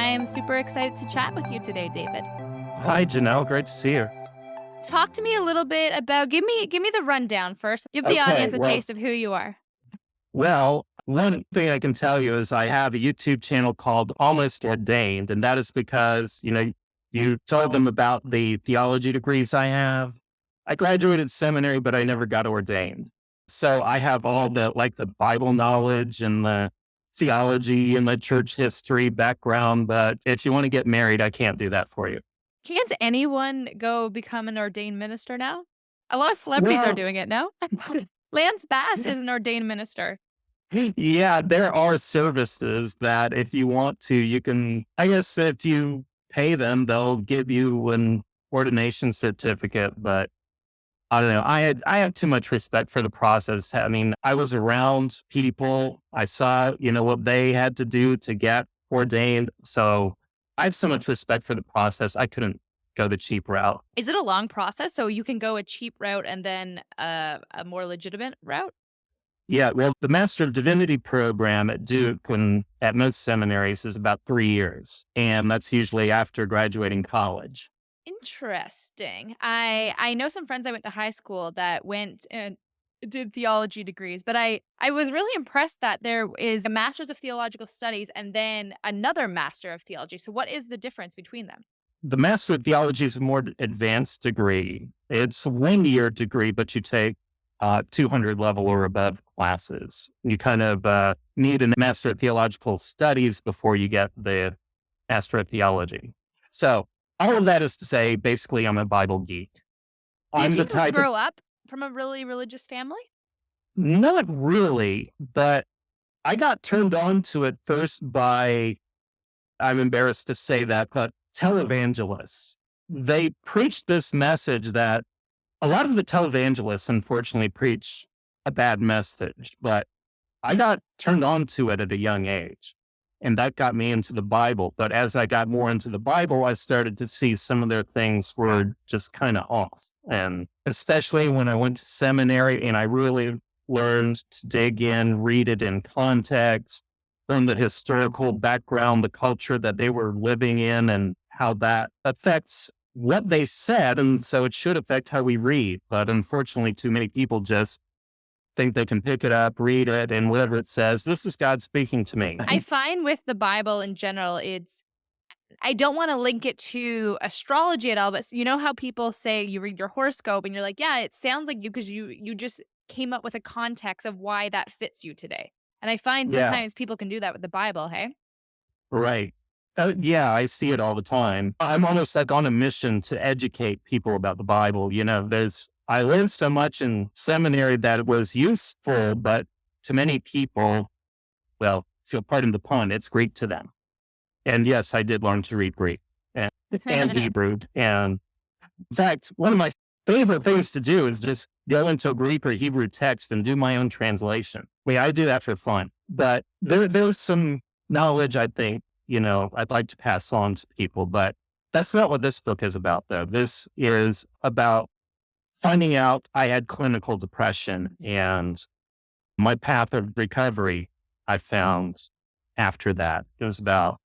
I'm super excited to chat with you today, David. Hi, Janelle. Great to see you. Talk to me a little bit about give me the rundown first. Give the Okay, audience a well, taste of who you are. one thing I can tell you is I have a YouTube channel called Almost Ordained, and that is because, you told them about the theology degrees I have. I graduated seminary, but I never got ordained. So I have all the Bible knowledge and the theology and the church history background. But if you want to get married, I can't do that for you. Can't anyone go become an ordained minister now? A lot of celebrities are Well, doing it now. Lance Bass is an ordained minister. yeah, there are services that if you want to, you can, I guess if you pay them, they'll give you an ordination certificate. But I don't know. I had too much respect for the process. I mean, I was around people. I saw, what they had to do to get ordained. So I have so much respect for the process. I couldn't go the cheap route. Is it a long process? So you can go a cheap route and then a more legitimate route? Yeah, well, the Master of Divinity program at Duke and at most seminaries is about 3 years. And that's usually after graduating college. Interesting. I know some friends I went to high school that went and did theology degrees, but I was really impressed that there is a Master's of Theological Studies and then another Master of Theology. So what is the difference between them? The Master of Theology is a more advanced degree. It's a 1 year degree, but you take 200 level or above classes. You kind of need a Master of Theological Studies before you get the Master of Theology. So all of that is to say, basically, I'm a Bible geek. Did I'm you the type of, grow up from a really religious family? not really, but I got turned on to it first by, I'm embarrassed to say that, but televangelists. They preached this message that a lot of the televangelists, unfortunately, preach a bad message, but I got turned on to it at a young age. And that got me into the Bible. But as I got more into the Bible, I started to see some of their things were just kind of off. And especially when I went to seminary and I really learned to dig in, read it in context, learn the historical background, the culture that they were living in, and how that affects what they said. And so it should affect how we read. But unfortunately, too many people just think they can pick it up, read it, and whatever it says, this is God speaking to me. I find with the Bible in general, I don't want to link it to astrology at all, but you know how people say you read your horoscope and you're like, yeah, it sounds like you because you just came up with a context of why that fits you today. And I find Yeah, sometimes people can do that with the Bible, hey? right. Yeah, I see it all the time. I'm almost like on a mission to educate people about the Bible. I learned so much in seminary that it was useful, but to many people, well, so pardon the pun, it's Greek to them. And yes, I did learn to read Greek and Hebrew. And in fact, one of my favorite things to do is just go into a Greek or Hebrew text and do my own translation. I mean, I do that for fun. But there's some knowledge I think, I'd like to pass on to people. But that's not what this book is about, though. This is about finding out I had clinical depression and my path of recovery I found after that. It was about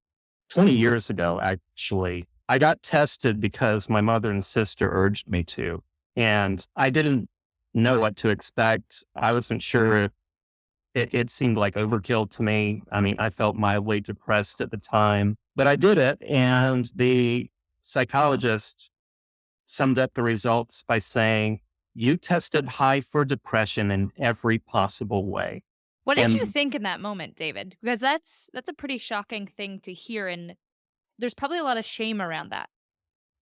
20 years ago, actually. I got tested because my mother and sister urged me to, and I didn't know what to expect. I wasn't sure. It seemed like overkill to me. I mean, I felt mildly depressed at the time, but I did it. And the psychologist summed up the results by saying, you tested high for depression in every possible way. What did you And think in that moment, David? Because that's a pretty shocking thing to hear, and there's probably a lot of shame around that.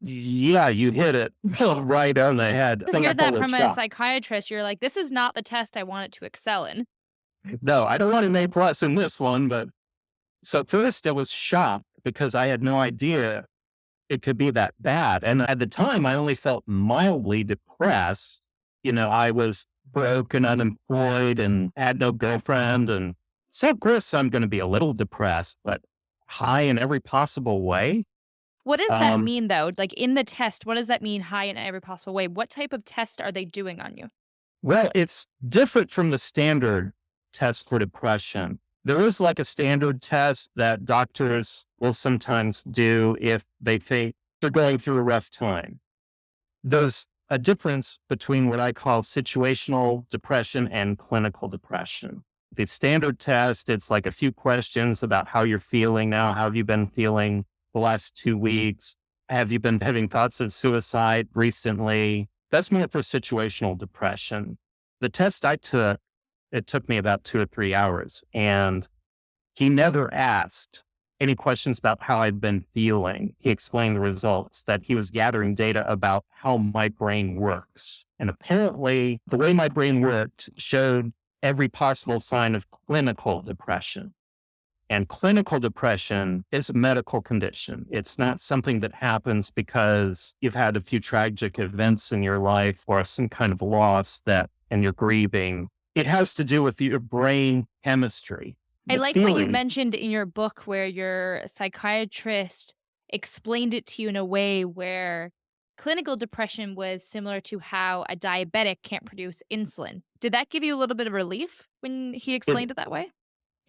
yeah, you hit it right on the head. I To think I hear that called it from a shock. psychiatrist, you're like, this is not the test I wanted to excel in. No, I don't want an A+ in this one, but so first I was shocked because I had no idea it could be that bad. And at the time, I only felt mildly depressed. I was broke and unemployed and had no girlfriend. And so, of course, I'm going to be a little depressed, but high in every possible way. What does that Um, mean though? Like in the test, what does that mean high in every possible way? What type of test are they doing on you? well, it's different from the standard test for depression. There is like a standard test that doctors will sometimes do if they think they're going through a rough time. There's a difference between what I call situational depression and clinical depression. The standard test, it's like a few questions about how you're feeling now. How have you been feeling the last 2 weeks? Have you been having thoughts of suicide recently? That's more for situational depression. The test I took, it took me about 2 or 3 hours, and he never asked any questions about how I'd been feeling. He explained the results, that he was gathering data about how my brain works. And apparently, the way my brain worked showed every possible sign of clinical depression. And clinical depression is a medical condition. It's not something that happens because you've had a few tragic events in your life or some kind of loss and you're grieving. It has to do with your brain chemistry. I The like what you feeling, mentioned in your book where your psychiatrist explained it to you in a way where clinical depression was similar to how a diabetic can't produce insulin. Did that give you a little bit of relief when he it, explained it that way?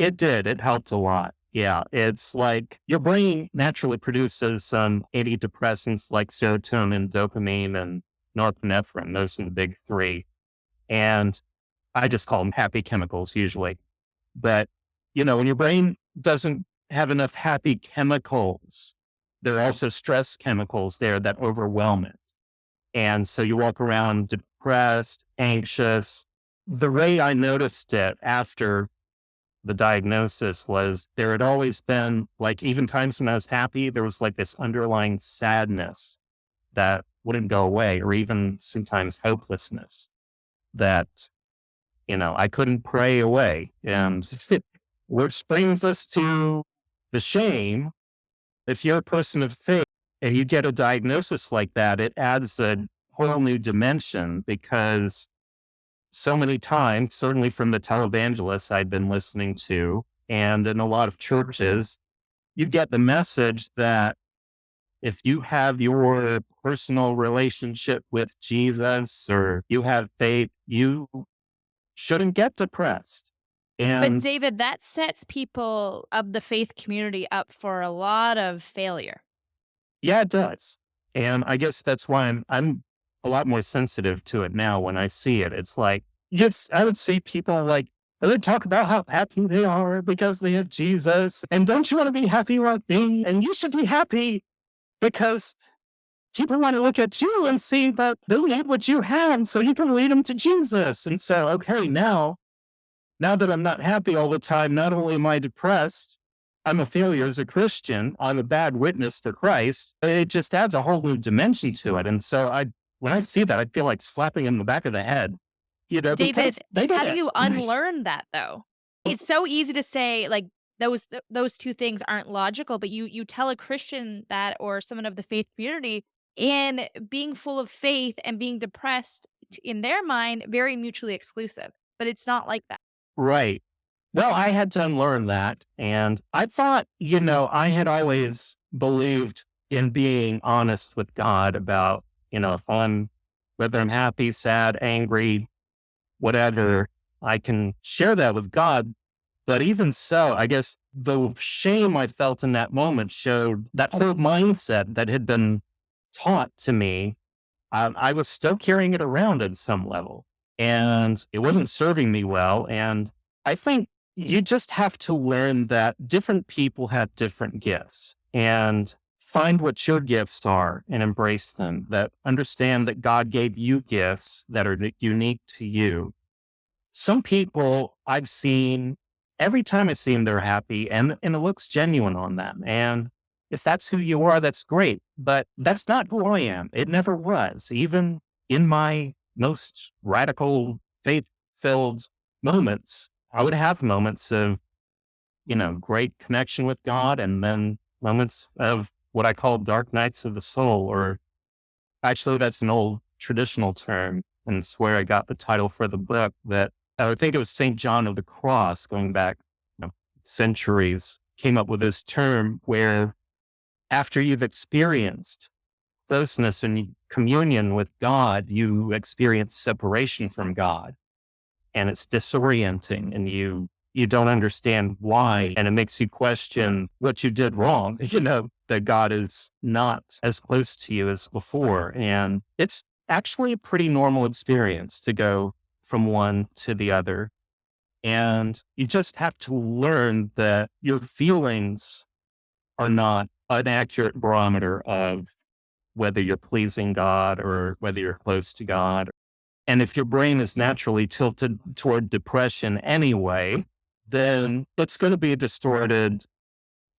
it did. It helped a lot. Yeah. It's like your brain naturally produces some antidepressants like serotonin, dopamine, and norepinephrine. Those are the big three. And I just call them happy chemicals usually. But, when your brain doesn't have enough happy chemicals, there are also stress chemicals there that overwhelm it. And so you walk around depressed, anxious. The way I noticed it after the diagnosis was there had always been, like, even times when I was happy, there was like this underlying sadness that wouldn't go away, or even sometimes hopelessness that I couldn't pray away. And which brings us to the shame. If you're a person of faith and you get a diagnosis like that, it adds a whole new dimension, because so many times, certainly from the televangelists I'd been listening to, and in a lot of churches, you get the message that if you have your personal relationship with Jesus or you have faith, you shouldn't get depressed. But And David, that sets people of the faith community up for a lot of failure. yeah, it does. And I guess that's why I'm a lot more sensitive to it now when I see it. It's like, yes, I would see people like, they talk about how happy they are because they have Jesus. And don't you want to be happy like me? And you should be happy because people want to look at you and see that they need what you have so you can lead them to Jesus. And so, okay, now that I'm not happy all the time, not only am I depressed, I'm a failure as a Christian. I'm a bad witness to Christ. It just adds a whole new dimension to it. And so when I see that, I feel like slapping him in the back of the head, because David, they did how do it. you unlearn that though? It's so easy to say like those two things aren't logical, but you tell a Christian that or someone of the faith community, and being full of faith and being depressed in their mind very mutually exclusive. But it's not like that. Right. Well, I had to unlearn that. And I thought, I had always believed in being honest with God about, whether I'm happy, sad, angry, whatever, I can share that with God. But even so, I guess the shame I felt in that moment showed that whole mindset that had been taught to me. I was still carrying it around at some level, and it wasn't serving me well. And I think you just have to learn that different people have different gifts, and find what your gifts are and embrace them. That understand that God gave you gifts that are unique to you. Some people I've seen, every time I see them, they're happy, and it looks genuine on them. And if that's who you are, that's great. But that's not who I am. It never was. Even in my most radical, faith filled moments, I would have moments of, great connection with God, and then moments of what I call dark nights of the soul, or actually, that's an old traditional term, and it's where I got the title for the book. That I think it was St. John of the Cross, going back centuries, came up with this term where after you've experienced closeness and communion with God, you experience separation from God, and it's disorienting, and you you don't understand why. And it makes you question what you did wrong, that God is not as close to you as before. And it's actually a pretty normal experience to go from one to the other. And you just have to learn that your feelings are not an accurate barometer of whether you're pleasing God or whether you're close to God. And if your brain is naturally tilted toward depression anyway, then it's going to be distorted.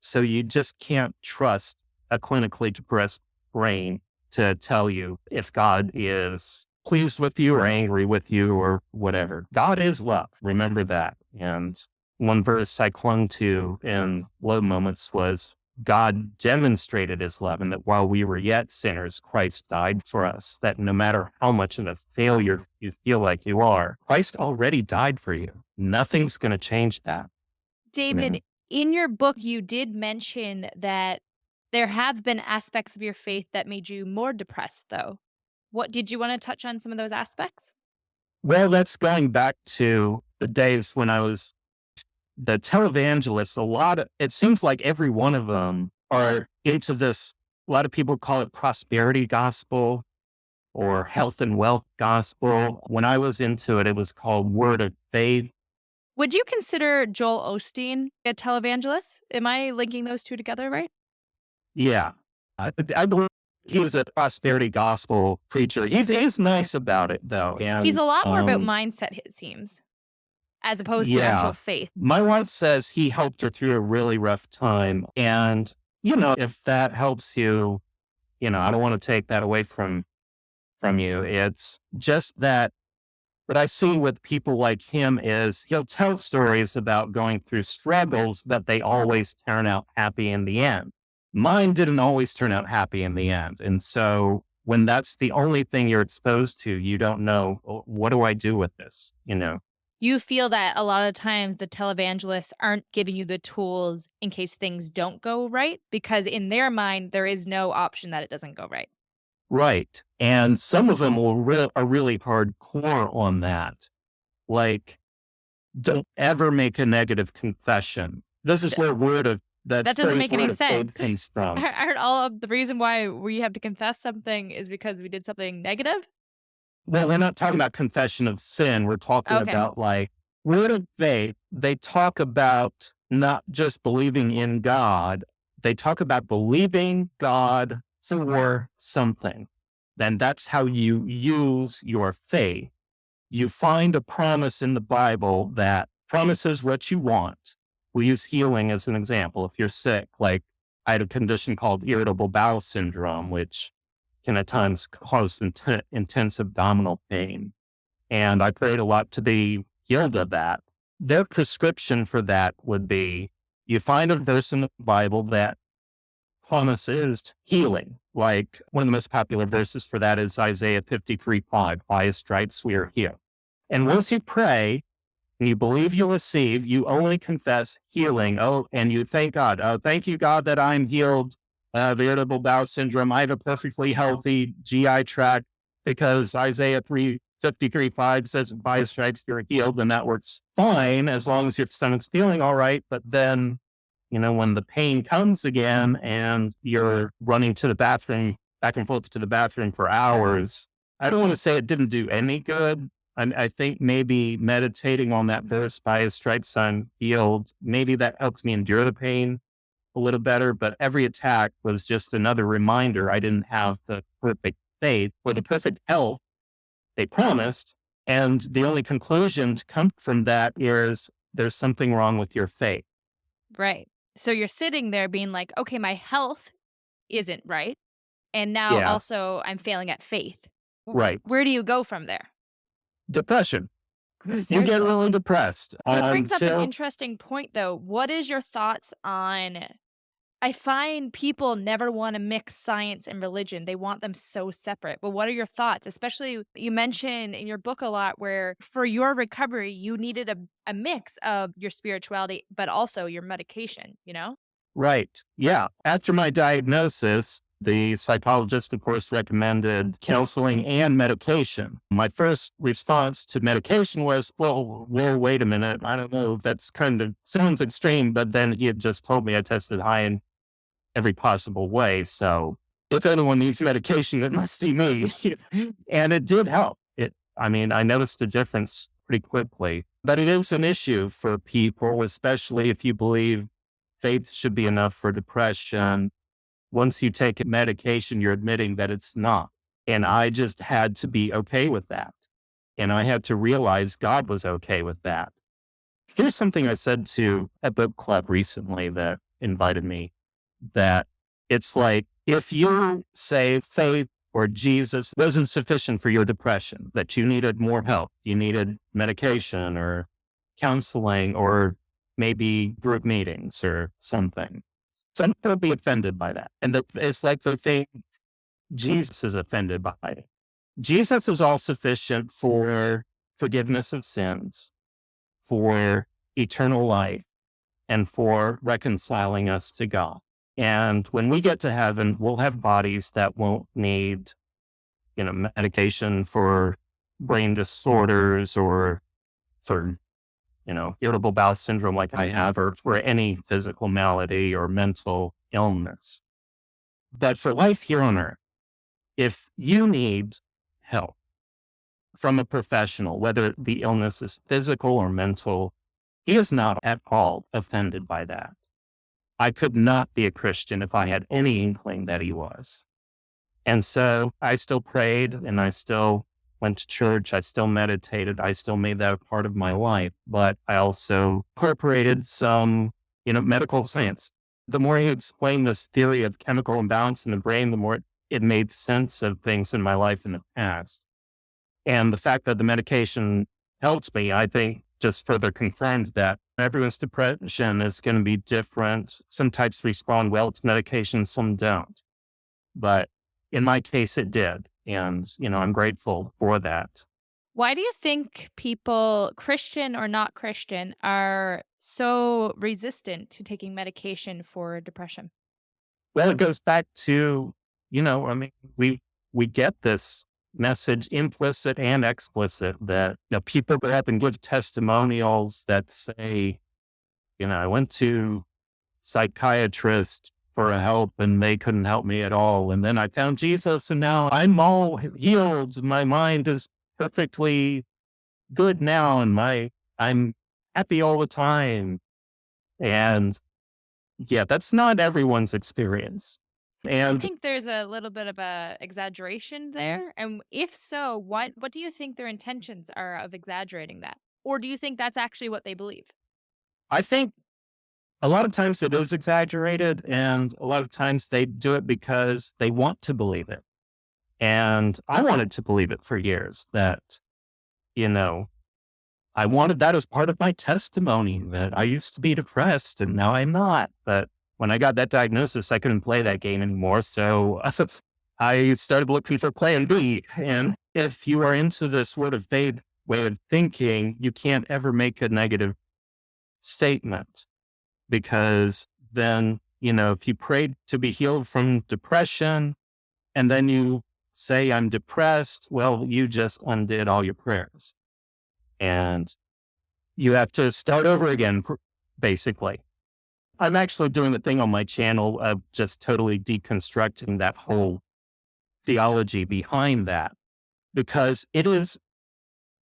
So you just can't trust a clinically depressed brain to tell you if God is pleased with you or angry with you or whatever. God is love. Remember that. And one verse I clung to in low moments was God demonstrated his love, and that while we were yet sinners, Christ died for us. That no matter how much of a failure you feel like you are, Christ already died for you. Nothing's going to change that. David, in your book, you did mention that there have been aspects of your faith that made you more depressed, though. What did you want to touch on some of those aspects? Well, that's going back to the days when I was the televangelists. It seems like every one of them are into this. A lot of people call it prosperity gospel or health and wealth gospel. When I was into it, it was called word of faith. Would you consider Joel Osteen a televangelist? Am I linking those two together right? Yeah. I believe he was a prosperity gospel preacher. He's nice about it though. He's And a lot more about mindset, it seems, as opposed to actual yeah, faith. my wife says he helped her through a really rough time. And, if that helps you, I don't want to take that away from you. It's just that what I see with people like him is he'll tell stories about going through struggles, but they always turn out happy in the end. Mine didn't always turn out happy in the end. And so when that's the only thing you're exposed to, you don't know, what do I do with this? You feel that a lot of times the televangelists aren't giving you the tools in case things don't go right, because in their mind, there is no option that it doesn't go right. Right. And some of them are really hardcore on that. Like, don't ever make a negative confession. This is where that That doesn't phrase make any word of faith sense. comes from. Aren't all of the reason why we have to confess something is because we did something negative? Well, we're not talking about confession of sin. We're talking Okay. about like word of faith. They talk about not just believing in God. They talk about believing God for something. Then that's how you use your faith. You find a promise in the Bible that promises what you want. We use healing as an example. If you're sick, like I had a condition called irritable bowel syndrome, which can at times cause intense abdominal pain. And I prayed a lot to be healed of that. Their prescription for that would be you find a verse in the Bible that promises healing. Like one of the most popular verses for that is Isaiah 53:5. By his stripes we are healed. And once you pray and you believe you'll receive, you only confess healing. Oh, and you thank God. Oh, thank you, God, that I'm healed of irritable bowel syndrome. I have a perfectly healthy GI tract because Isaiah 53:5 says, by his stripes you're healed. And that works fine as long as your stomach's feeling all right. But then, when the pain comes again and you're running to the bathroom, back and forth to the bathroom for hours, I don't want to say it didn't do any good. I think maybe meditating on that verse, by his stripes I'm healed, maybe that helps me endure the pain a little better. But every attack was just another reminder I didn't have the perfect faith or the perfect health they promised. And the only conclusion to come from that is there's something wrong with your faith. Right. So you're sitting there being like, okay, my health isn't right. And now Yeah, also I'm failing at faith. right. Where do you go from there? Depression. You get Seriously. really depressed That brings up an until, interesting point, though. What is your thoughts on I find people never wanna mix science and religion, they want them so separate, but what are your thoughts? Especially, you mention in your book a lot where for your recovery, you needed a mix of your spirituality, but also your medication, you know? right. Yeah. After my diagnosis, The psychologist, of course, recommended counseling and medication. My first response to medication was, well, wait a minute. I don't know. That's kind of sounds extreme. But then he had just told me I tested high in every possible way. So if anyone needs medication, it must be me. And it did help. I noticed the difference pretty quickly. But it is an issue for people, especially if you believe faith should be enough for depression. Once you take medication, you're admitting that it's not. And I just had to be okay with that. And I had to realize God was okay with that. Here's something I said to a book club recently that invited me, that it's like, if you say faith or Jesus wasn't sufficient for your depression, that you needed more help, you needed medication or counseling or maybe group meetings or something. Some people be offended by that. And it's like the thing, Jesus is offended by it. Jesus is all sufficient for forgiveness of sins, for eternal life, and for reconciling us to God. And when we get to heaven, we'll have bodies that won't need, medication for brain disorders or for, irritable bowel syndrome like I have, or for any physical malady or mental illness. But for life here on earth, if you need help from a professional, whether the illness is physical or mental, he is not at all offended by that. I could not be a Christian if I had any inkling that he was. And so I still prayed and I still went to church. I still meditated. I still made that a part of my life, but I also incorporated some, medical science. The more you explain this theory of chemical imbalance in the brain, the more it made sense of things in my life in the past. And the fact that the medication helped me, I think, just further confirmed that everyone's depression is going to be different. Some types respond well to medication, some don't. But in my case, it did. And, I'm grateful for that. Why do you think people, Christian or not Christian, are so resistant to taking medication for depression? Well, it goes back to, we get this message implicit and explicit that people that have been good testimonials that say, I went to psychiatrist for help and they couldn't help me at all. And then I found Jesus and now I'm all healed. My mind is perfectly good now. And I'm happy all the time. And yeah, that's not everyone's experience. Do you And think there's a little bit of a exaggeration there? And if so, what do you think their intentions are of exaggerating that? Or do you think that's actually what they believe? I think a lot of times it is exaggerated and a lot of times they do it because they want to believe it. And I wanted to believe it for years that, I wanted that as part of my testimony that I used to be depressed and now I'm not. But when I got that diagnosis, I couldn't play that game anymore. So I started looking for plan B. And if you are into this word of faith way of thinking, you can't ever make a negative statement because then, if you prayed to be healed from depression and then you say, I'm depressed, well, you just undid all your prayers. And you have to start over again, basically. I'm actually doing the thing on my channel of just totally deconstructing that whole theology behind that, because it is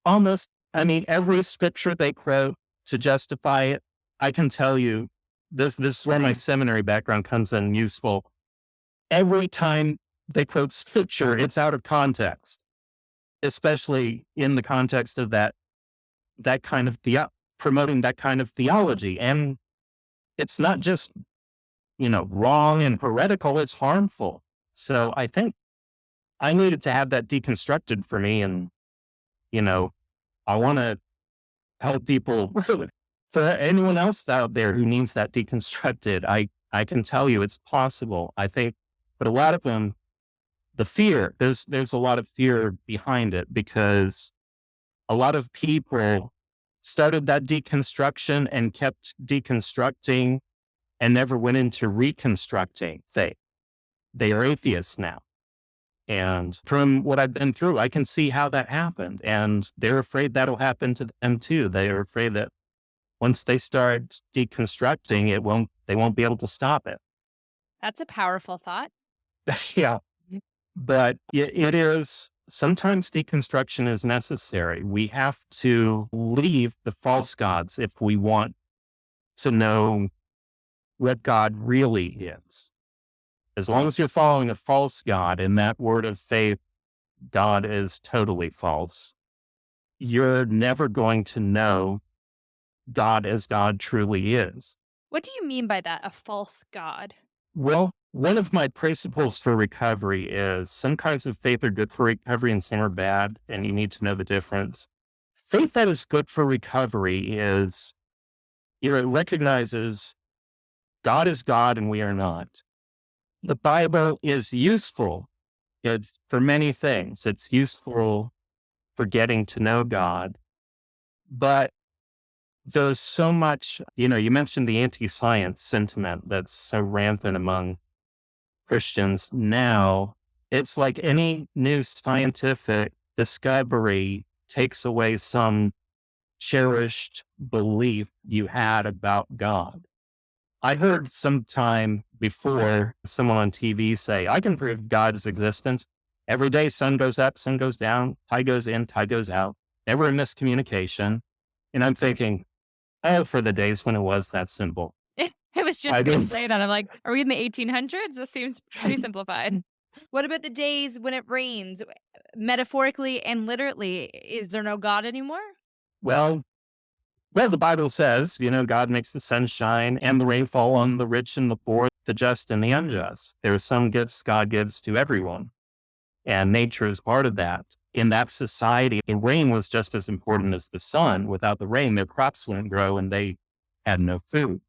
almost, every scripture they quote to justify it, I can tell you, this is where my seminary background comes in useful. Every time they quote scripture, it's out of context, especially in the context of that kind of promoting that kind of theology. And it's not just, wrong and heretical, it's harmful. So I think I needed to have that deconstructed for me. And, I want to help people. For anyone else out there who needs that deconstructed, I can tell you it's possible. I think, but a lot of them, the fear, there's a lot of fear behind it because a lot of people started that deconstruction and kept deconstructing and never went into reconstructing faith. they are atheists now. And from what I've been through, I can see how that happened. And they're afraid that'll happen to them too. They are afraid that once they start deconstructing, they won't be able to stop it. That's a powerful thought. Yeah. But it is sometimes deconstruction is necessary. We have to leave the false gods if we want to know what God really is. As long as you're following a false God in that word of faith, God is totally false. You're never going to know God as God truly is. What do you mean by that? A false god? Well, one of my principles for recovery is some kinds of faith are good for recovery and some are bad, and you need to know the difference. Faith that is good for recovery is, it recognizes God is God and we are not. The Bible is useful. It's for many things. It's useful for getting to know God, but there's so much, you mentioned the anti-science sentiment that's so rampant among Christians now. It's like any new scientific discovery takes away some cherished belief you had about God. I heard sometime before someone on TV say, I can prove God's existence. Every day, sun goes up, sun goes down, tide goes in, tide goes out, never a miscommunication. And I'm thinking, oh, for the days when it was that simple. I was I just going to didn't. say that. I'm like, are we in the 1800s? This seems pretty simplified. What about the days when it rains? Metaphorically and literally, is there no God anymore? Well, well, the Bible says, God makes the sun shine and the rain fall on the rich and the poor, the just and the unjust. There are some gifts God gives to everyone, and nature is part of that. In that society, the rain was just as important as the sun. Without the rain, their crops wouldn't grow and they had no food.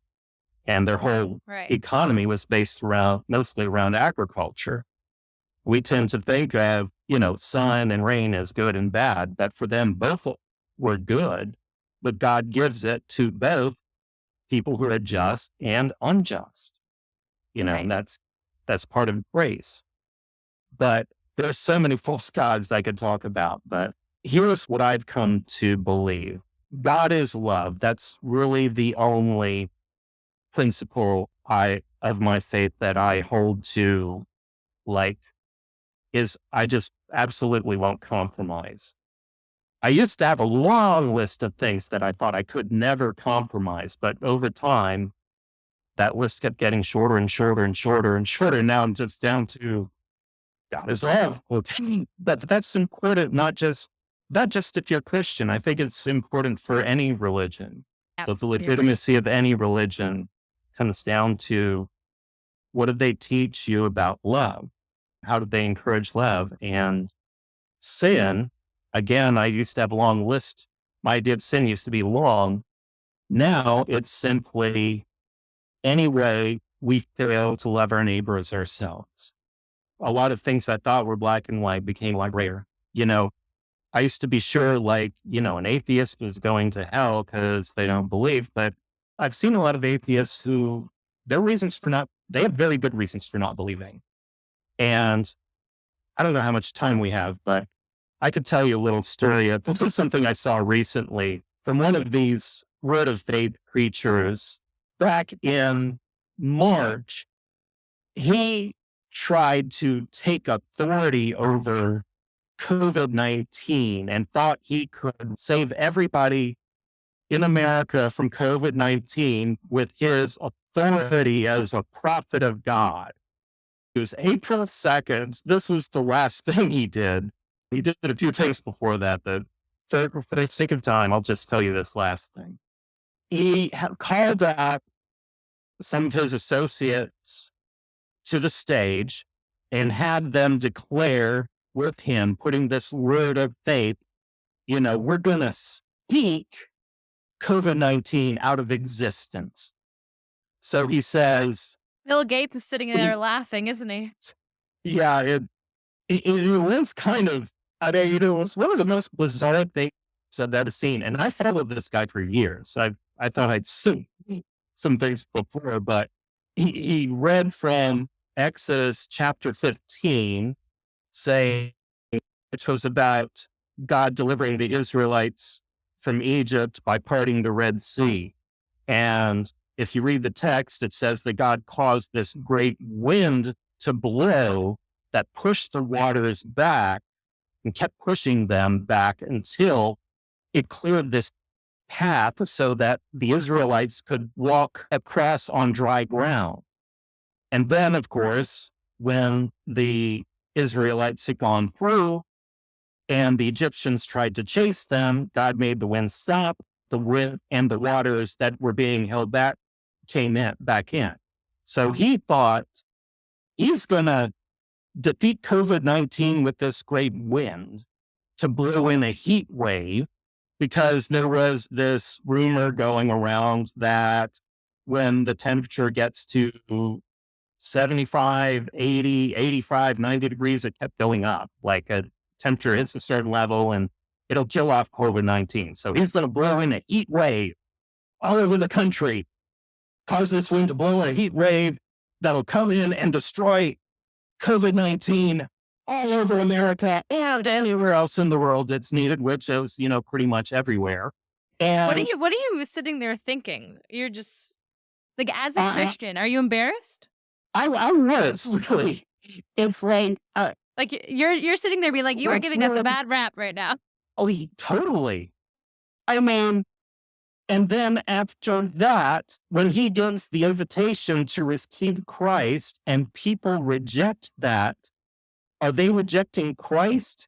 And their whole Right. economy was based mostly around agriculture. We tend to think of, sun and rain as good and bad, but for them, both were good. But God gives it to both people who are just and unjust, and Right. that's part of grace. But there's so many false gods I could talk about, but here's what I've come to believe. God is love. That's really the only principle of my faith that I hold to, like, is I just absolutely won't compromise. I used to have a long list of things that I thought I could never compromise, but over time, that list kept getting shorter and shorter and shorter and shorter. Now I'm just down to God is love. Okay. But that's important, not just if you're Christian. I think it's important for any religion. The Absolutely agree. legitimacy of any religion comes down to what did they teach you about love? How did they encourage love? And sin, again, I used to have a long list. My idea of sin used to be long. Now it's simply any way we fail to love our neighbor as ourselves. A lot of things I thought were black and white became like rare. I used to be sure, like, an atheist was going to hell because they don't believe, but I've seen a lot of atheists who they have very good reasons for not believing. And I don't know how much time we have, but I could tell you a little story. This was something I saw recently from one of these word of faith preachers back in March. He tried to take authority over COVID-19 and thought he could save everybody in America from COVID-19 with his authority as a prophet of God. It was April 2nd. This was the last thing he did. He did a few things before that, but for the sake of time, I'll just tell you this last thing. He called out some of his associates to the stage and had them declare with him, putting this word of faith, we're going to speak COVID-19 out of existence. So he says, Bill Gates is sitting there laughing, isn't he? yeah, it was kind of, it was one of the most bizarre things I've ever seen. And I followed this guy for years. I thought I'd seen some things before, but he read from Exodus chapter 15, saying, which was about God delivering the Israelites from Egypt by parting the Red Sea. And if you read the text, it says that God caused this great wind to blow that pushed the waters back and kept pushing them back until it cleared this path so that the Israelites could walk across on dry ground. And then, of course, when the Israelites had gone through and the Egyptians tried to chase them, God made the wind stop. The wind and the waters that were being held back came back in. So he thought he's going to defeat COVID-19 with this great wind to blow in a heat wave, because there was this rumor going around that when the temperature gets to 75, 80, 85, 90 degrees, it kept going up. Like a temperature hits a certain level and it'll kill off COVID-19. So he's going to blow in a heat wave all over the country, cause this wind to blow in a heat wave that'll come in and destroy COVID-19 all over America and anywhere else in the world that's needed, which is, pretty much everywhere. And What are you sitting there thinking? You're just like, as a I, Christian, are you embarrassed? I was really, it's like, Like you're sitting there being like, you are it's giving us a really, bad rap right now. totally. I mean, and then after that, when he gives the invitation to receive Christ and people reject that, are they rejecting Christ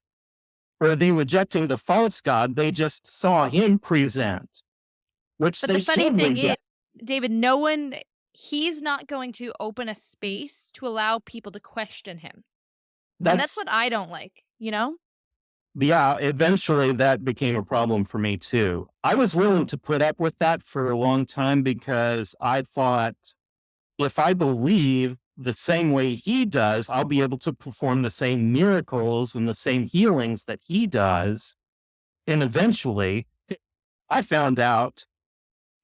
or are they rejecting the false God they just saw him present, which But the they funny should thing is, reject? David, he's not going to open a space to allow people to question him. And that's That's, what I don't like, you know? yeah, eventually that became a problem for me too. I was willing to put up with that for a long time because I thought if I believe the same way he does, I'll be able to perform the same miracles and the same healings that he does. And eventually I found out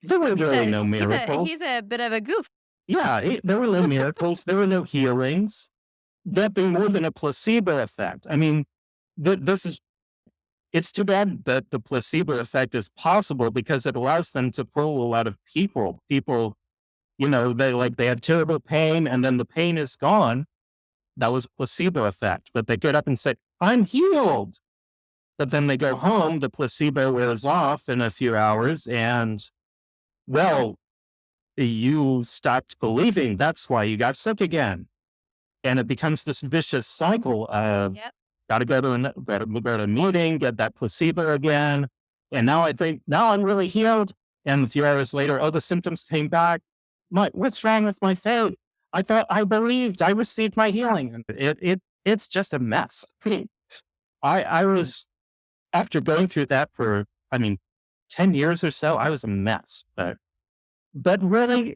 there were He's really a no he's a miracles. he's a bit of a goof. Yeah, there were no miracles. There were no healings. Nothing more than a placebo effect. I mean, this is, it's too bad that the placebo effect is possible because it allows them to fool a lot of people. People, they have terrible pain and then the pain is gone. That was a placebo effect. But they get up and say, I'm healed. But then they go home, the placebo wears off in a few hours, and well, you stopped believing. That's why you got sick again. And it becomes this vicious cycle of Yep. got to go to a meeting, get that placebo again. And now I think, now I'm really healed. And a few hours later, oh, the symptoms came back. What's wrong with my food? I thought I believed I received my healing. And it's just a mess. I was, after going through that for, 10 years or so, I was a mess. But really,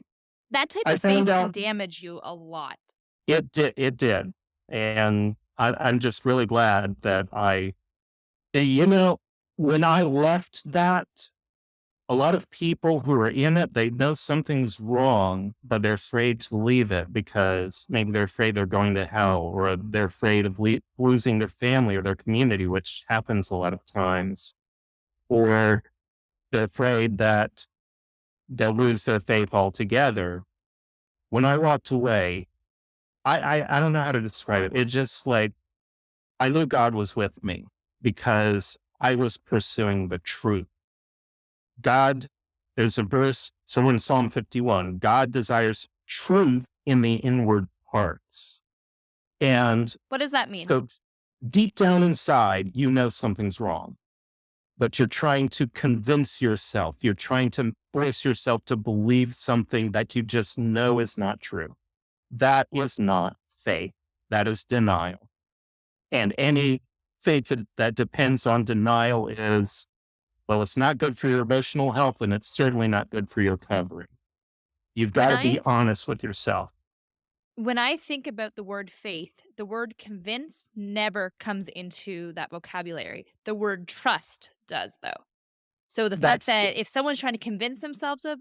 That type I of faith found can out damage you a lot. it did. And I'm just really glad that when I left that, a lot of people who are in it, they know something's wrong, but they're afraid to leave it because maybe they're afraid they're going to hell or they're afraid of losing their family or their community, which happens a lot of times, or they're afraid that they'll lose their faith altogether. When I walked away, I don't know how to describe it. It just like, I knew God was with me because I was pursuing the truth. God, there's a verse somewhere in Psalm 51, God desires truth in the inward parts. And What does that mean? so deep down inside, you know something's wrong, but you're trying to convince yourself, you're trying to force yourself to believe something that you just know is not true. That is not faith. That is denial. And any faith that depends on denial is, well, it's not good for your emotional health and it's certainly not good for your recovery. You've got When to be I honest with yourself. when I think about the word faith, the word convince never comes into that vocabulary. The word trust does, though. So the fact That's that if someone's trying to convince themselves of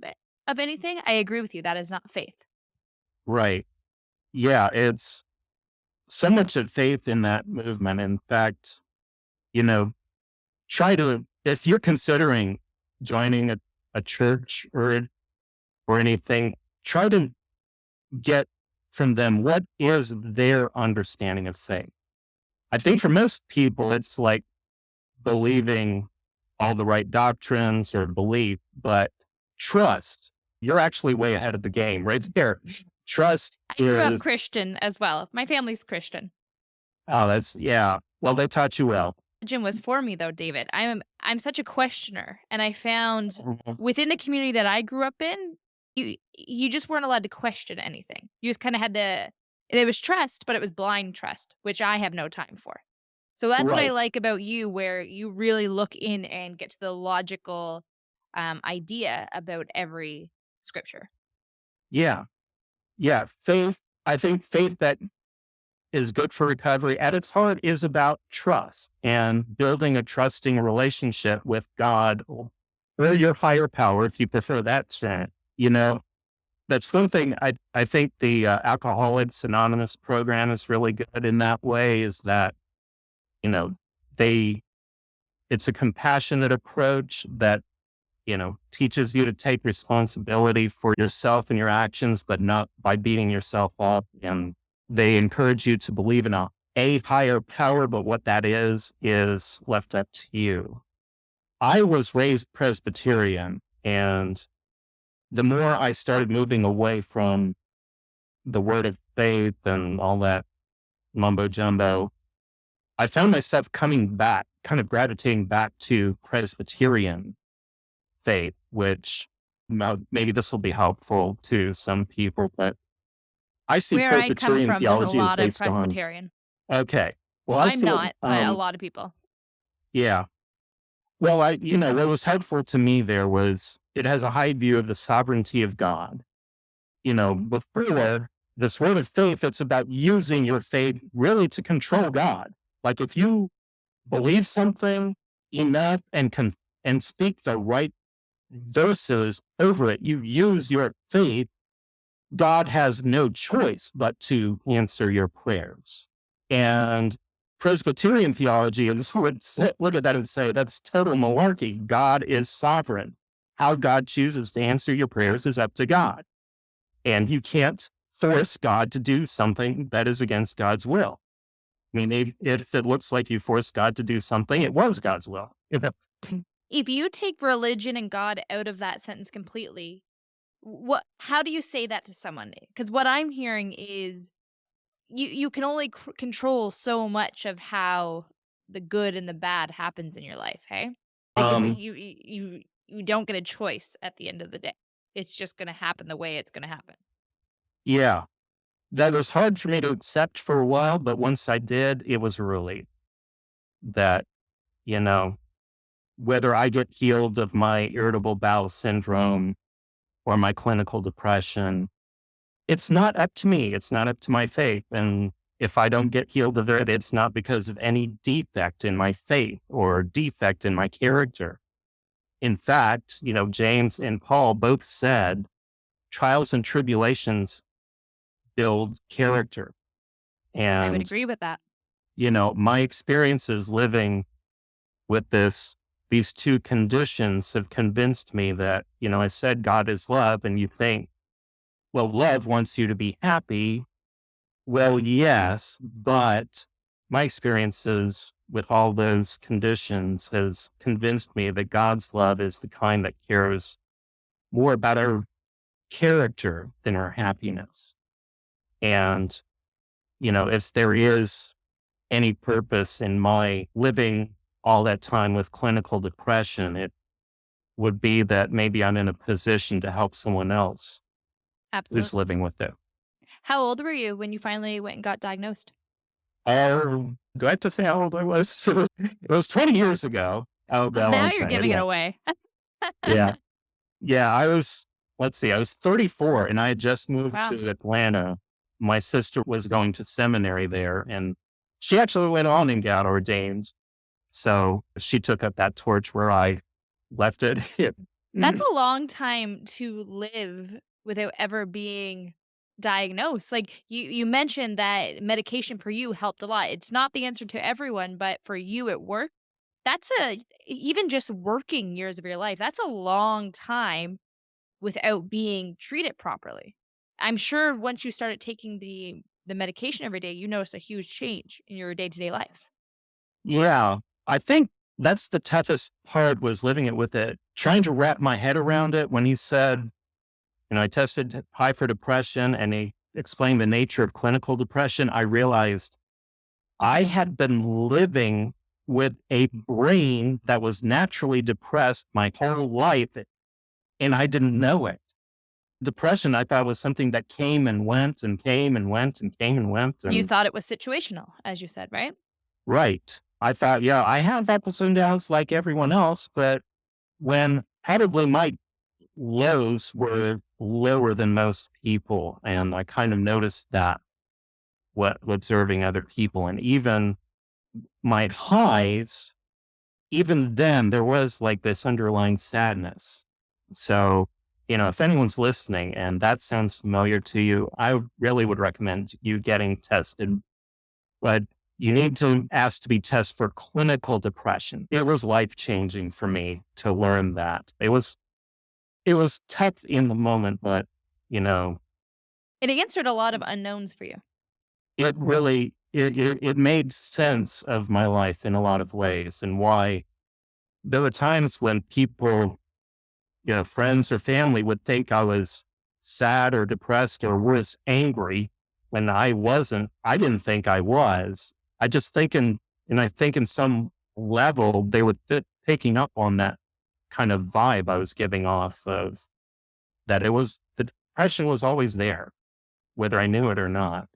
anything, I agree with you. That is not faith. right. Yeah, it's so much of faith in that movement. In fact, you know, if you're considering joining a church or anything, try to get from them what is their understanding of faith. I think for most people, it's like believing all the right doctrines or belief, but trust, you're actually way ahead of the game right there. Trust I grew up is, Christian as well. My family's Christian. oh, that's, yeah. Well, they taught you well. Religion was for me though, David. I'm such a questioner, and I found Mhm. within the community that I grew up in, you just weren't allowed to question anything. You just kind of had to. It was trust, but it was blind trust, which I have no time for. So that's what I Right. like about you, where you really look in and get to the logical idea about every scripture. Yeah. Yeah. Faith, I think faith that is good for recovery at its heart is about trust and building a trusting relationship with God or your higher power, if you prefer that term. You know, that's one thing I think the Alcoholics Anonymous program is really good in that way is that, you know, they, it's a compassionate approach that, teaches you to take responsibility for yourself and your actions, but not by beating yourself up. And they encourage you to believe in a higher power, but what that is left up to you. I was raised Presbyterian, and the more I started moving away from the word of faith and all that mumbo jumbo, I found myself coming back, kind of gravitating back to Presbyterian faith, which maybe this will be helpful to some people, but I see Where I come Presbyterian from, there's a theology as lot of based on, Presbyterian. okay, well, I I'm see it, not, but a lot of people. yeah. Well, what was helpful to me there was it has a high view of the sovereignty of God. Before this word of faith, it's about using your faith really to control God. Like if you believe something enough and speak the right verses over it, you use your faith, God has no choice but to answer your prayers. And Presbyterian theology is would look at that and say that's total malarkey. God is sovereign. How God chooses to answer your prayers is up to God. And you can't force God to do something that is against God's will. I mean, if it looks like you forced God to do something, it was God's will. If you take religion and God out of that sentence completely, how do you say that to someone? Because what I'm hearing is you can only control so much of how the good and the bad happens in your life, hey? Like Um, you don't get a choice at the end of the day. It's just gonna happen the way it's gonna happen. yeah, that was hard for me to accept for a while, but once I did, it was a relief that, you know, whether I get healed of my irritable bowel syndrome or my clinical depression, it's not up to me. It's not up to my faith. And if I don't get healed of it, it's not because of any defect in my faith or defect in my character. In fact, James and Paul both said trials and tribulations build character. I would And, agree with that. my experiences living with these two conditions have convinced me that, I said God is love, and you think, well, love wants you to be happy. Well, yes, but my experiences with all those conditions has convinced me that God's love is the kind that cares more about our character than our happiness. And, if there is any purpose in my living all that time with clinical depression, it would be that maybe I'm in a position to help someone else who's Absolutely. living with it. How old were you when you finally went and got diagnosed? Do I have to say how old I was? It was 20 years ago. Oh, Well, that now long you're time. giving it Yeah. away. Yeah. Yeah. Let's see, I was 34 and I had just moved Wow. to Atlanta. My sister was going to seminary there and she actually went on and got ordained. So she took up that torch where I left it. That's a long time to live without ever being diagnosed. Like you mentioned that medication for you helped a lot. It's not the answer to everyone, but for you it worked. That's even just working years of your life. That's a long time without being treated properly. I'm sure once you started taking the medication every day, you noticed a huge change in your day-to-day life. Yeah. I think that's the toughest part was living it with it, trying to wrap my head around it when he said, I tested high for depression and he explained the nature of clinical depression. I realized I had been living with a brain that was naturally depressed my whole life and I didn't know it. Depression, I thought, was something that came and went and came and went and came and went. You And thought it was situational, as you said, right? right. I thought, yeah, I have ups and downs like everyone else, but when probably my lows were lower than most people. And I kind of noticed that what observing other people and even my highs, even then there was like this underlying sadness. So, if anyone's listening and that sounds familiar to you, I really would recommend you getting tested. But you need to ask to be tested for clinical depression. It was life changing for me to learn that. It was tough in the moment, but you know, It answered a lot of unknowns for you. it really it made sense of my life in a lot of ways and why there were times when people, friends or family would think I was sad or depressed or worse, angry when I wasn't. I didn't think I was. I just thinking, and I think in some level they were picking up on that kind of vibe I was giving off of that the depression was always there, whether I knew it or not.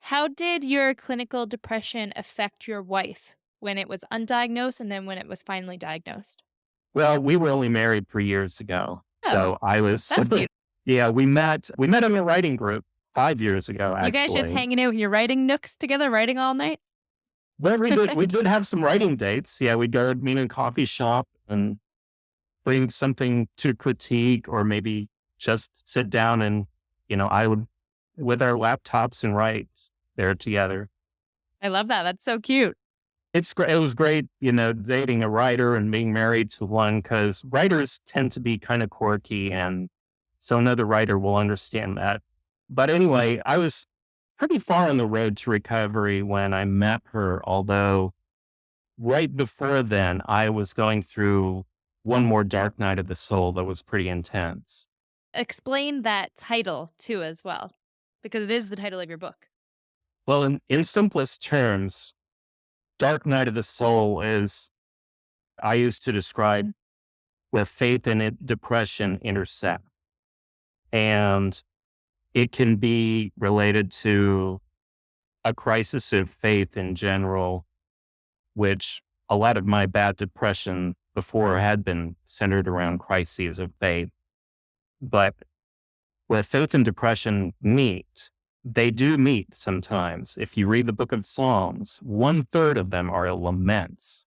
How did your clinical depression affect your wife when it was undiagnosed and then when it was finally diagnosed? Well, we were only married 3 years ago. Oh, So I was, that's cute. yeah, we met in a writing group 5 years ago, You guys just actually. hanging out in your writing nooks together, writing all night? Well, we did have some writing dates. Yeah, we'd go meet in a coffee shop and bring something to critique or maybe just sit down and, I would with our laptops and write there together. I love that. That's so cute. It's great. It was great, dating a writer and being married to one because writers tend to be kind of quirky. And so another writer will understand that. But anyway, I was pretty far on the road to recovery when I met her. Although right before then, I was going through one more dark night of the soul that was pretty intense. Explain that title too as well, because it is the title of your book. Well, in simplest terms, dark night of the soul is I used to describe where faith and depression intersect. And it can be related to a crisis of faith in general, which a lot of my bad depression before had been centered around crises of faith. But where faith and depression meet, they do meet sometimes. If you read the book of Psalms, 1/3 of them are laments.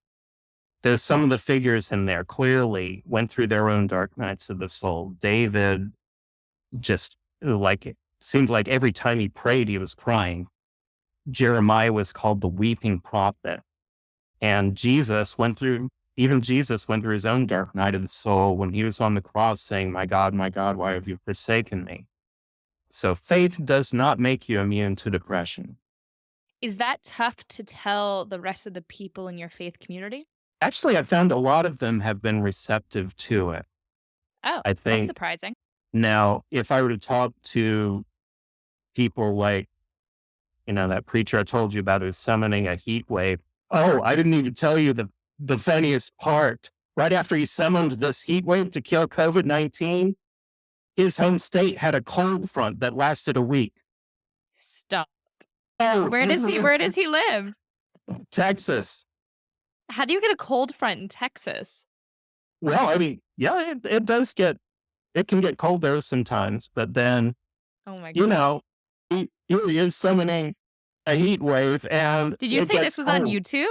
There's some of the figures in there clearly went through their own dark nights of the soul. David just like it seems like every time he prayed, he was crying. Jeremiah was called the weeping prophet. And even Jesus went through his own dark night of the soul when he was on the cross saying, my God, why have you forsaken me? So faith does not make you immune to depression. Is that tough to tell the rest of the people in your faith community? Actually, I found a lot of them have been receptive to it. Oh, I that's think surprising. now, if I were to talk to people like, that preacher I told you about who's summoning a heat wave. Oh, I didn't even tell you the funniest part. Right after he summoned this heat wave to kill COVID-19, his home state had a cold front that lasted a week. Stop. Oh, Where does he live? Texas. How do you get a cold front in Texas? Well, I mean, yeah, it can get cold there sometimes, but then, Oh my you god. know, he is summoning a heat wave and Did you it say gets this was on cold. YouTube?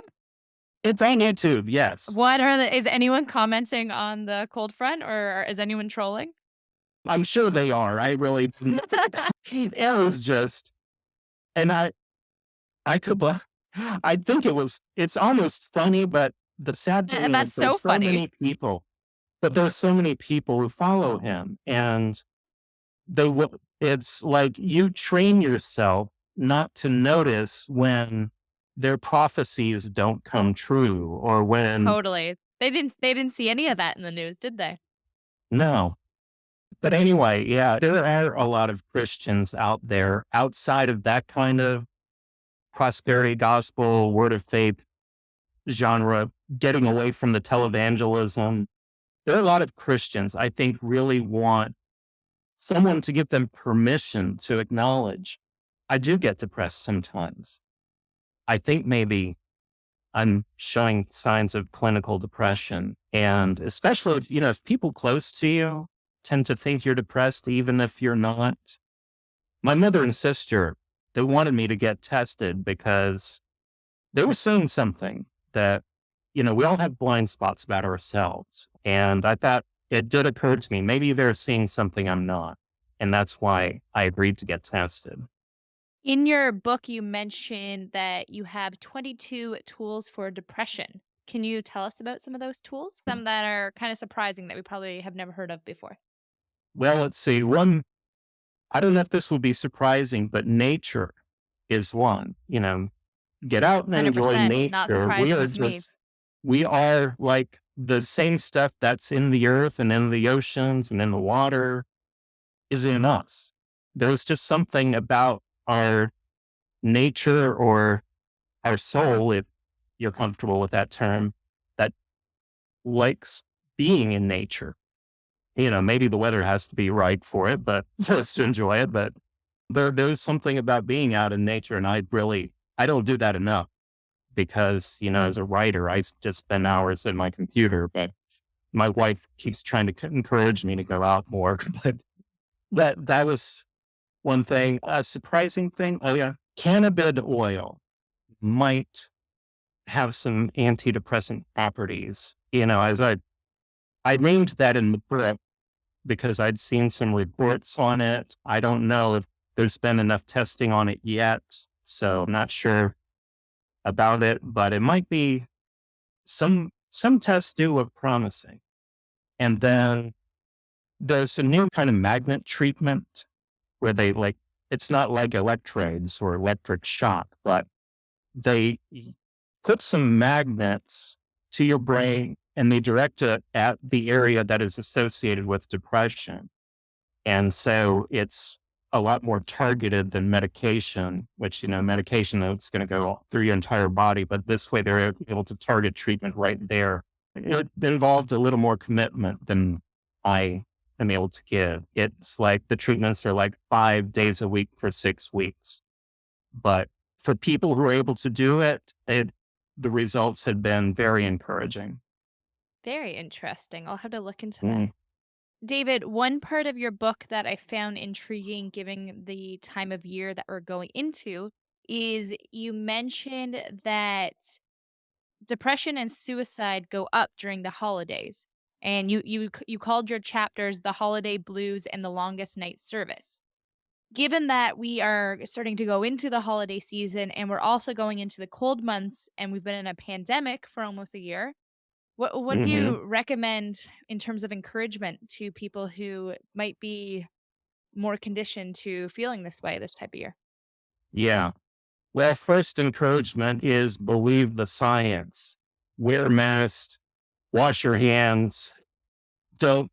It's on YouTube, yes. Is anyone commenting on the cold front or is anyone trolling? I'm sure they are. I really, it was just, and I could, I think it's almost funny, but the sad thing That's is so funny. there's so many people who follow him, and it's like you train yourself not to notice when their prophecies don't come true or when, Totally. They didn't see any of that in the news, did they? no. But anyway, yeah, there are a lot of Christians out there outside of that kind of prosperity gospel, word of faith genre, getting away from the televangelism. There are a lot of Christians I think really want someone to give them permission to acknowledge I do get depressed sometimes. I think maybe I'm showing signs of clinical depression. And especially if, if people close to you tend to think you're depressed, even if you're not. My mother and sister, they wanted me to get tested because they were saying something that, we all have blind spots about ourselves. And I thought it did occur to me, maybe they're seeing something I'm not. And that's why I agreed to get tested. In your book, you mentioned that you have 22 tools for depression. Can you tell us about some of those tools? Some that are kind of surprising that we probably have never heard of before. Well, let's see. I don't know if this will be surprising, but nature is one. Get out and enjoy 100%. Not nature. surprising to me. We are like the same stuff that's in the earth and in the oceans and in the water is in us. There's just something about our nature or our soul, if you're comfortable with that term, that likes being in nature. Maybe the weather has to be right for it, but just to enjoy it. But there's something about being out in nature. And I don't do that enough because, as a writer, just spend hours in my computer, but my wife keeps trying to encourage me to go out more. But that was one thing. A surprising thing. Oh yeah. Cannabis oil might have some antidepressant properties. As I named that in the book because I'd seen some reports on it. I don't know if there's been enough testing on it yet, so I'm not sure about it, but it might be some tests do look promising. And then there's a new kind of magnet treatment where it's not like electrodes or electric shock, but they put some magnets to your brain and they direct it at the area that is associated with depression. And so it's a lot more targeted than medication, which, medication, it's going to go through your entire body. But this way they're able to target treatment right there. It involved a little more commitment than I am able to give. It's like the treatments are like 5 days a week for 6 weeks. But for people who are able to do it, the results had been very encouraging. Very interesting. I'll have to look into that. Mm. David, one part of your book that I found intriguing given the time of year that we're going into is you mentioned that depression and suicide go up during the holidays. And you called your chapters The Holiday Blues and The Longest Night Service. Given that we are starting to go into the holiday season and we're also going into the cold months and we've been in a pandemic for almost a year, what do Hmm. you recommend in terms of encouragement to people who might be more conditioned to feeling this way this type of year? Yeah. Well, first encouragement is believe the science. Wear masks, wash your hands. Don't,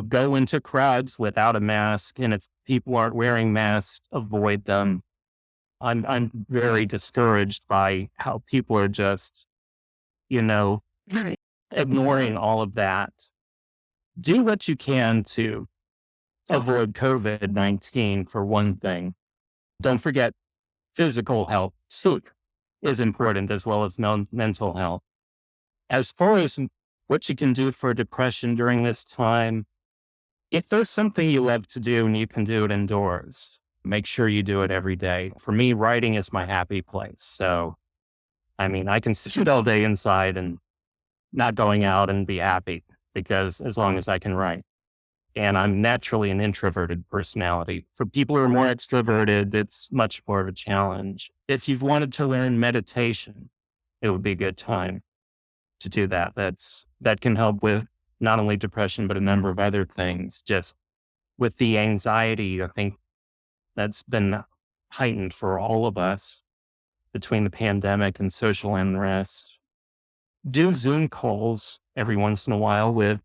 go into crowds without a mask. And if people aren't wearing masks, avoid them. I'm very discouraged by how people are just, you know, ignoring all of that. Do what you can to avoid COVID-19 for one thing. Don't forget physical health. Sleep is important as well as mental health. As far as what you can do for depression during this time, if there's something you love to do and you can do it indoors, make sure you do it every day. For me, writing is my happy place. So, I can sit all day inside and not going out and be happy because as long as I can write. And I'm naturally an introverted personality. For people who are more extroverted, it's much more of a challenge. If you've wanted to learn meditation, it would be a good time to do that. That can help with not only depression, but a number of other things. Just with the anxiety, I think that's been heightened for all of us between the pandemic and social unrest. Do Zoom calls every once in a while with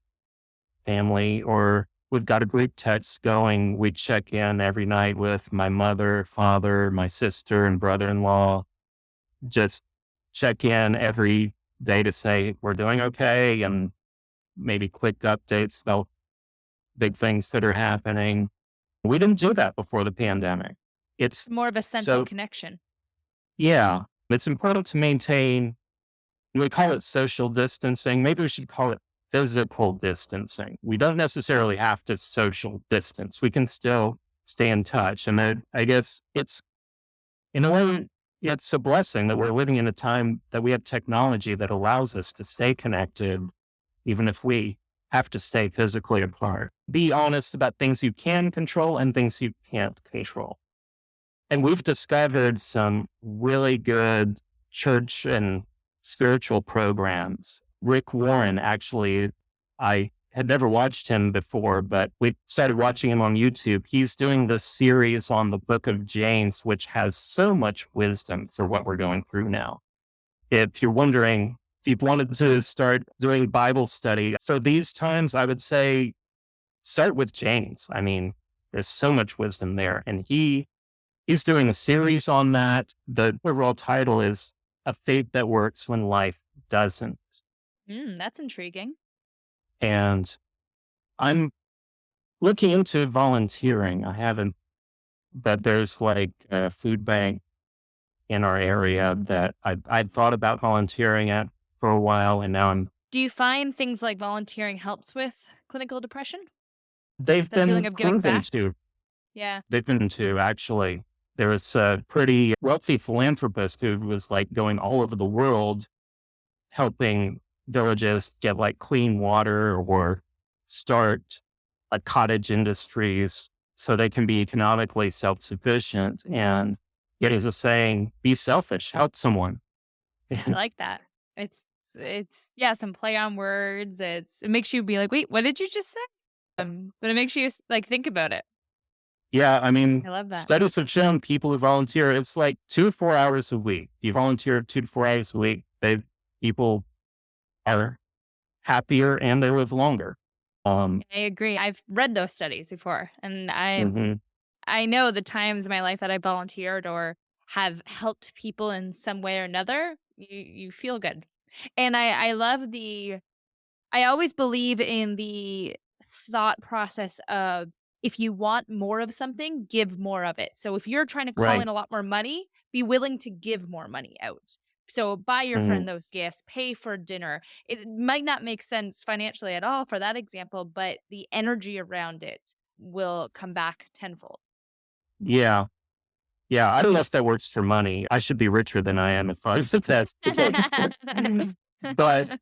family, or we've got a group text going. We check in every night with my mother, father, my sister, and brother-in-law. Just check in every day to say we're doing okay, and maybe quick updates about big things that are happening. We didn't do that before the pandemic. It's More of a sense of so, connection. yeah, it's important to maintain, we call it social distancing. Maybe we should call it physical distancing. We don't necessarily have to social distance. We can still stay in touch. And I guess it's, in a way, it's a blessing that we're living in a time that we have technology that allows us to stay connected, even if we have to stay physically apart. Be honest about things you can control and things you can't control. And we've discovered some really good church and spiritual programs. Rick Warren, actually, I had never watched him before, but we started watching him on YouTube. He's doing this series on the book of James, which has so much wisdom for what we're going through now. If you're wondering, if you've wanted to start doing Bible study, so these times, I would say start with James. I mean, there's so much wisdom there. And he's doing a series on that. The overall title is A Faith That Works When Life Doesn't. That's intriguing. And I'm looking into volunteering. I haven't, but there's like a food bank in our area that I'd thought about volunteering at for a while. And now Do you find things like volunteering helps with clinical depression? they've The feeling been of giving proven back? to, Yeah. actually. There was a pretty wealthy philanthropist who was like going all over the world helping villages get like clean water or start like cottage industries so they can be economically self-sufficient. And it is a saying, be selfish, help someone. I like that. It's yeah, some play on words. It makes you be like, "Wait, what did you just say?" But it makes you like think about it. Yeah, I mean, I love that. studies have shown people who volunteer, it's like 2 to 4 hours a week. You volunteer 2 to 4 hours a week, people are happier and they live longer. I agree. I've read those studies before, and Mhm. I know the times in my life that I volunteered or have helped people in some way or another. You feel good, and I love the I always believe in the thought process of if you want more of something, give more of it. So if you're trying to call Right. in a lot more money, be willing to give more money out. So buy your friend Mhm. those gifts, pay for dinner. It might not make sense financially at all for that example, but the energy around it will come back tenfold. Yeah. Yeah, I don't know if that works for money. I should be richer than I am if if that's the case. But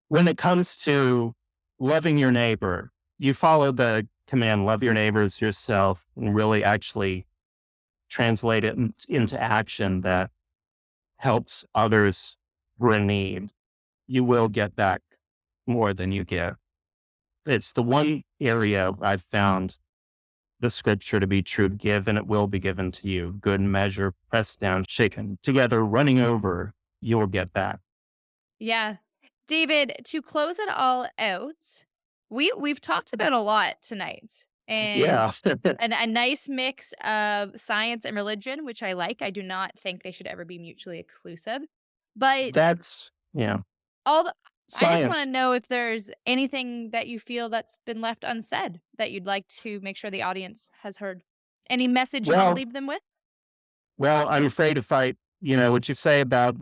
when it comes to loving your neighbor, you follow the command, love your neighbor as yourself, and really actually translate it into action that helps others who are in need. You will get back more than you give. It's the one area I've found the scripture to be true. Give and it will be given to you. Good measure, pressed down, shaken together, running over, you'll get back. Yeah. David, to close it all out, we've talked about a lot tonight and Yeah. a nice mix of science and religion, which I like. I do not think they should ever be mutually exclusive. But That's, yeah, all the I just want science. to know if there's anything that you feel that's been left unsaid that you'd like to make sure the audience has heard. Any message you want to Well, leave them with? I'm afraid if what you say about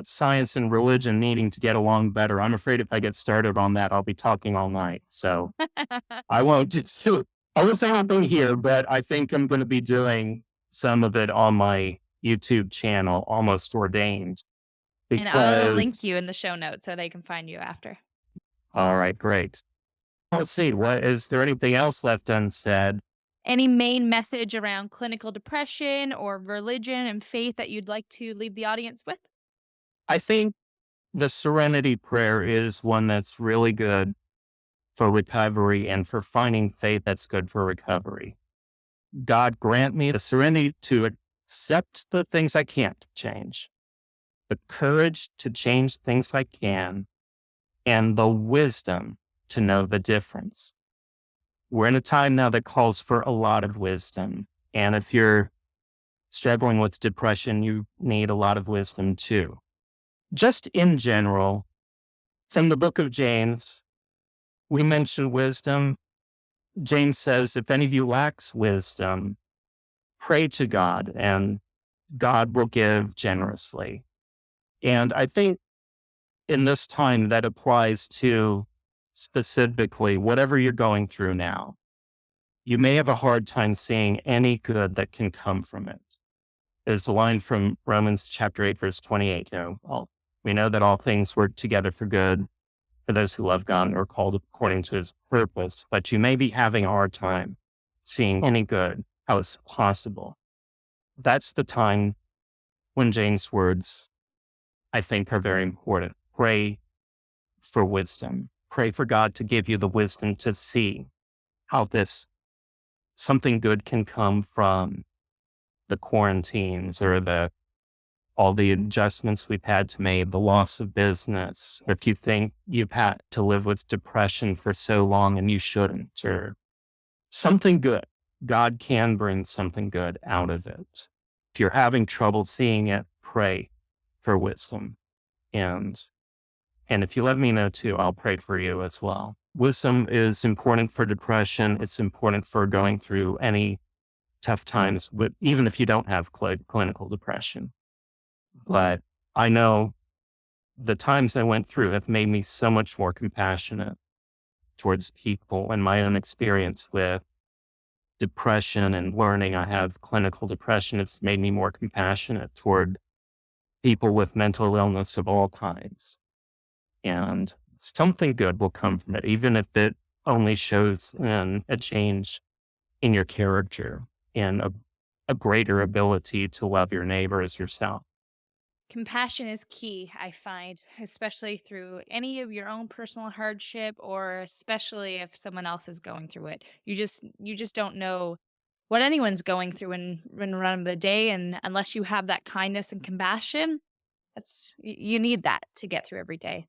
science and religion needing to get along better, I'm afraid if I get started on that, I'll be talking all night. So I won't do it. I was happening here, but I think I'm going to be doing some of it on my YouTube channel, Almost Ordained, And I'll link because, you in the show notes so they can find you after. all right, great. Let's see, what is there anything else left unsaid? Any main message around clinical depression or religion and faith that you'd like to leave the audience with? I think the serenity prayer is one that's really good for recovery and for finding faith that's good for recovery. God grant me the serenity to accept the things I can't change, the courage to change things I can, and the wisdom to know the difference. We're in a time now that calls for a lot of wisdom. And if you're struggling with depression, you need a lot of wisdom too. Just in general, from the book of James, we mentioned wisdom. James says, if any of you lacks wisdom, pray to God and God will give generously. And I think in this time that applies to specifically whatever you're going through now. You may have a hard time seeing any good that can come from it. There's a line from Romans chapter 8, verse 28. We know that all things work together for good for those who love God and are called according to his purpose, but you may be having a hard time seeing any good, how it's possible. That's the time when James' words, I think, are very important. Pray for wisdom. Pray for God to give you the wisdom to see how something good can come from the quarantines or all the adjustments we've had to make, the loss of business. If you think you've had to live with depression for so long and you shouldn't, or something good, God can bring something good out of it. If you're having trouble seeing it, pray for wisdom. And if you let me know too, I'll pray for you as well. Wisdom is important for depression. It's important for going through any tough times, even if you don't have clinical depression. But I know the times I went through have made me so much more compassionate towards people, and my own experience with depression and learning I have clinical depression. It's made me more compassionate toward people with mental illness of all kinds. And something good will come from it, even if it only shows a change in your character and a greater ability to love your neighbor as yourself. Compassion is key, I find, especially through any of your own personal hardship or especially if someone else is going through it. You just don't know what anyone's going through in run of the day, and unless you have that kindness and compassion, you need that to get through every day.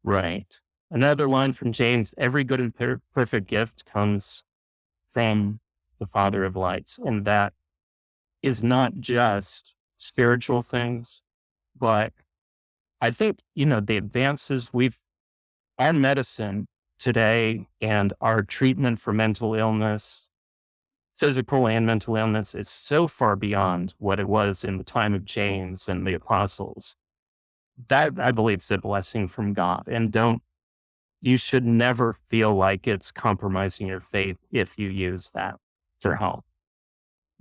Right. Another line from James, every good and perfect gift comes from the Father of lights. And that is not just spiritual things, but I think, the advances our medicine today and our treatment for mental illness, physical and mental illness, is so far beyond what it was in the time of James and the apostles. That, I believe, is a blessing from God. And you should never feel like it's compromising your faith if you use that for help.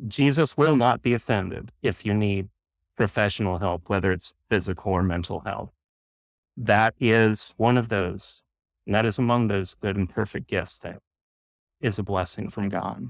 Jesus will not be offended if you need professional help, whether it's physical or mental health. That is one of those, and that is among those good and perfect gifts that is a blessing from God.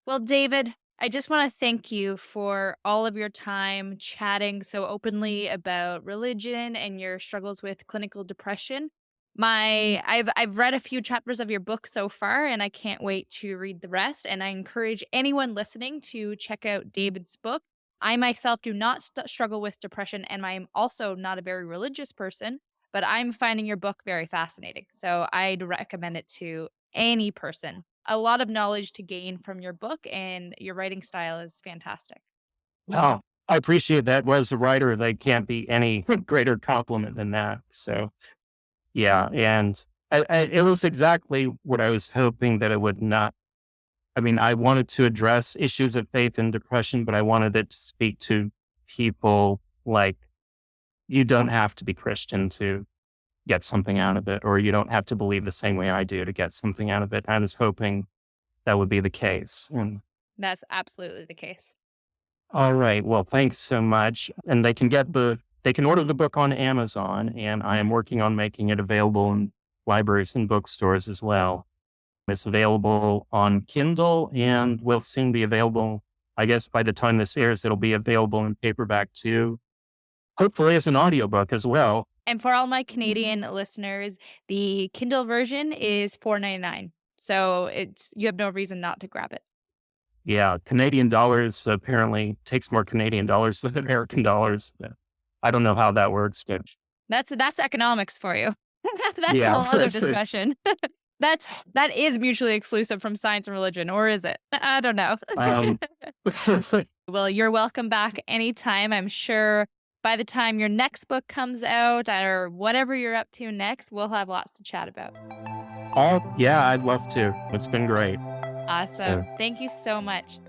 Well, David, I just want to thank you for all of your time chatting so openly about religion and your struggles with clinical depression. I've read a few chapters of your book so far and I can't wait to read the rest, and I encourage anyone listening to check out David's book. I myself do not struggle with depression and I'm also not a very religious person, but I'm finding your book very fascinating. So I'd recommend it to any person. A lot of knowledge to gain from your book, and your writing style is fantastic. Well, I appreciate that. Well, as a writer, there can't be any greater compliment than that. So, yeah. And it was exactly what I was hoping that it would not. I mean, I wanted to address issues of faith and depression, but I wanted it to speak to people like you don't have to be Christian to get something out of it, or you don't have to believe the same way I do to get something out of it. I was hoping that would be the case. That's absolutely the case. All right. Well, thanks so much. And they can order the book on Amazon, and I am working on making it available in libraries and bookstores as well. It's available on Kindle and will soon be available. I guess by the time this airs, it'll be available in paperback too. Hopefully as an audiobook as well. And for all my Canadian listeners, the Kindle version is $4.99. So you have no reason not to grab it. Yeah, Canadian dollars apparently takes more Canadian dollars than American dollars. I don't know how that works, but That's economics for you. That's a yeah, whole other discussion. That is mutually exclusive from science and religion, or is it? I don't know. um, Well, you're welcome back anytime. I'm sure by the time your next book comes out or whatever you're up to next, we'll have lots to chat about. yeah, I'd love to. It's been great. Awesome. So. Thank you so much.